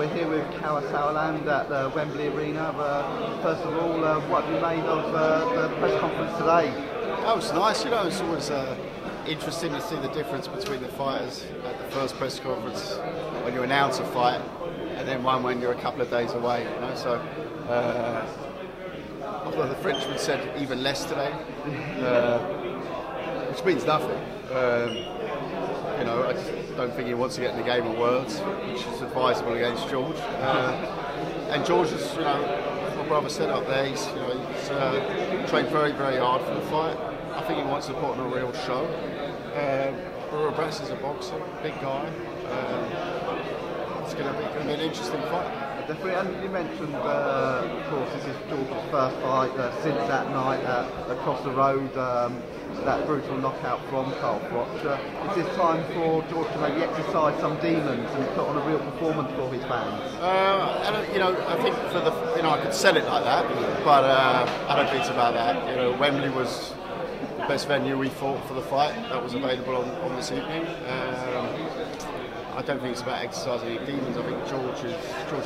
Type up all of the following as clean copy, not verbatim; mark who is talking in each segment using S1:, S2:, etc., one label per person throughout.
S1: We're here with Kalle Sauerland at the Wembley Arena. First of all, what have you made of the press conference today?
S2: That was nice, you know. It's always interesting to see the difference between the fighters at the first press conference when you announce a fight, and then one when you're a couple of days away. You know, so although the Frenchman said even less today, which means nothing. You know, I just don't think he wants to get in the game of words, which is advisable against George. And George is, you know, my brother said up there, he's trained very, very hard for the fight. I think he wants to put on a real show. Rabrasse is a boxer, big guy. It's going to be an interesting fight.
S1: Definitely, and you mentioned, of course, this is George's first fight since that night across the road, that brutal knockout from Kalle Sauerland. Is this time for George to maybe exercise some demons and put on a real performance for his fans?
S2: You know, I think for the, you know, I could sell it like that, but I don't think it's about that. You know, Wembley was the best venue we thought for the fight that was available on this evening. I don't think it's about exercising any demons. I think George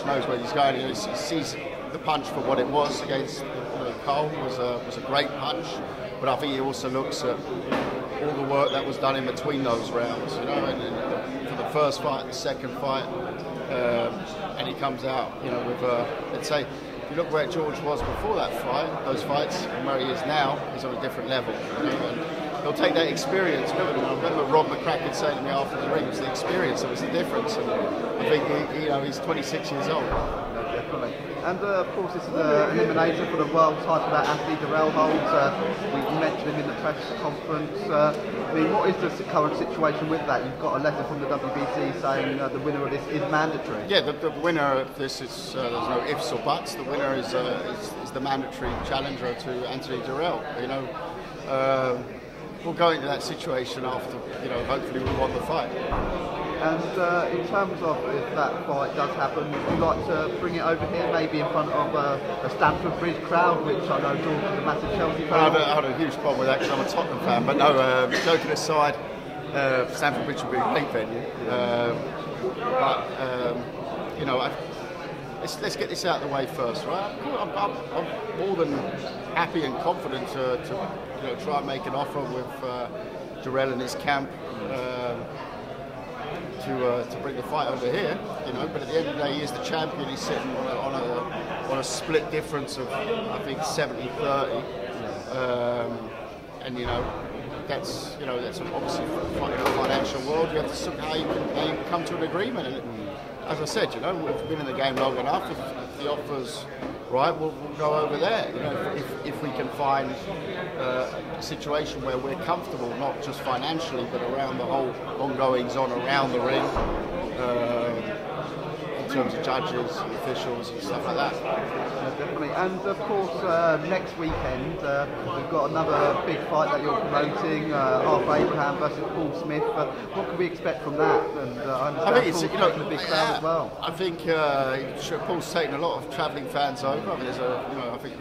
S2: knows where he's going. You know, he sees the punch for what it was against Kalle. Was a great punch, but I think he also looks at all the work that was done in between those rounds. You know, and for the first fight, the second fight, and he comes out, you know, with let's say, if you look where George was before that fight, those fights, and where he is now, he's on a different level. You know, and he'll take that experience with him. I remember Rob McCracken saying to me after the ring, it was the experience that was the difference. And I think you know, he's 26 years old.
S1: Definitely. And of course, this is an eliminator for the world title that athlete Dirrell holds. We mentioned him in the press conference. I mean, what is the current situation with that? You've got a letter from the WBC saying the winner of this is mandatory.
S2: Yeah, the winner of this is there's no ifs or buts. The winner is the mandatory challenger to Anthony Dirrell. You know. We'll go into that situation after, you know, hopefully we won the fight.
S1: And in terms of if that fight does happen, would you like to bring it over here, maybe in front of a Stamford Bridge crowd, which I know George is a massive Chelsea fan?
S2: I had a huge problem with that because I'm a Tottenham fan, but no, joking aside, Stamford Bridge would be a great venue. You know, let's get this out of the way first, right? I'm more than happy and confident to you know, try and make an offer with Dirrell and his camp to bring the fight over here, you know. But at the end of the day, he is the champion. He's sitting on a split difference of, I think, 70-30, and you know, that's obviously in the financial world. You have to look how you can come to an agreement. And as I said, you know, we've been in the game long enough. If the offer's right, we'll go over there. You know, if we can find a situation where we're comfortable, not just financially, but around the whole ongoings on around the ring, in terms of judges, officials, and stuff like that.
S1: Definitely. And of course, next weekend we've got another big fight that you're promoting, Arthur Abraham versus Paul Smith. What can we expect from that? And I think it's, you know, a big crowd as well.
S2: I think Paul's taken a lot of travelling fans over. I mean, I think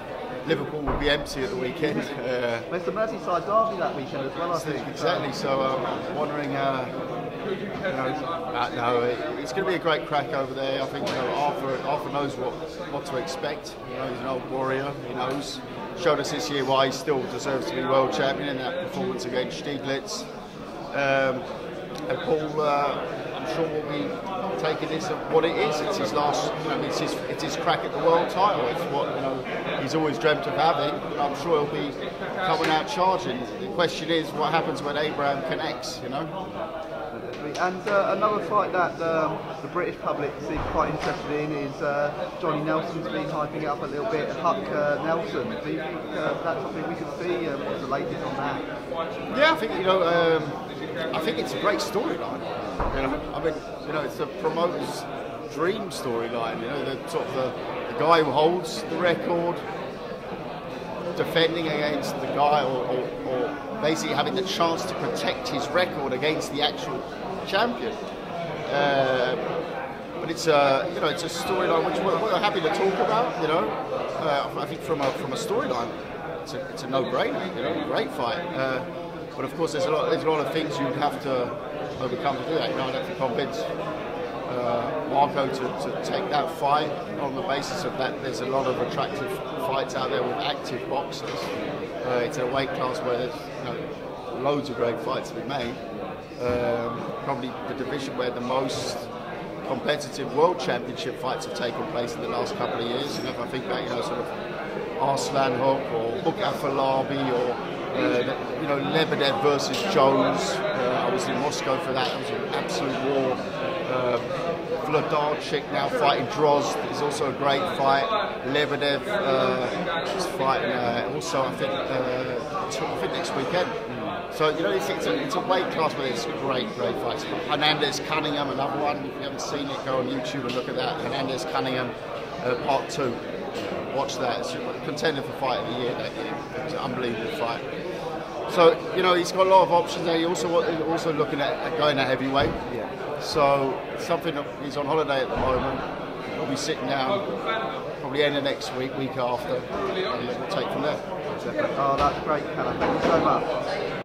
S2: Liverpool will be empty at the weekend.
S1: Well, it's the Merseyside derby that weekend as well, I think.
S2: Exactly. So I'm wondering. No, it's going to be a great crack over there. I think, you know, Arthur knows what to expect. You know, he's an old warrior. He knows. Showed us this year why he still deserves to be world champion in that performance against Stieglitz. And Paul, I'm sure will be taking this at what it is. It's his last. You know, it's his crack at the world title. It's what, you know, he's always dreamt of having. I'm sure he'll be coming out charging. The question is, what happens when Abraham connects? You know.
S1: And another fight that the British public seem quite interested in is Johnny Nelson's been hyping it up a little bit. Huck Nelson. Do you think that's something we could see? What's the latest on that?
S2: Yeah, I think, you know, I think it's a great storyline. You know, I mean, you know, it's a promoter's dream storyline. You know, the sort of the guy who holds the record, defending against the guy, or basically having the chance to protect his record against the actual champion. But it's you know, it's a storyline which we're happy to talk about. You know, I think from a storyline, it's a no-brainer. You know, great fight. But of course, there's a lot of things you'd have to overcome to do that. You know, I'd have to convince Marco to take that fight on the basis of that. There's a lot of attractive fights out there with active boxers. It's a weight class where there's loads of great fights to be made. Probably the division where the most competitive world championship fights have taken place in the last couple of years. If I think back, sort of Arslan Huck or Huck Afalabi or Lebedev versus Jones. I was in Moscow for that. It was an absolute war. Vladarchik now fighting Drozd is also a great fight. Lebedev is fighting also I think next weekend. So it's a weight class where there's great fights. Hernandez Cunningham, another one. If you haven't seen it, go on YouTube and look at that. Hernandez Cunningham Part 2. Watch that. It's a contender for fight of the year that year. It's an unbelievable fight. So he's got a lot of options there. He's also looking at going to heavyweight.
S1: Yeah.
S2: So something that he's on holiday at the moment. We'll be sitting down probably end of next week after, and we'll take from there.
S1: Oh, that's great, Kalle. Thank you so much.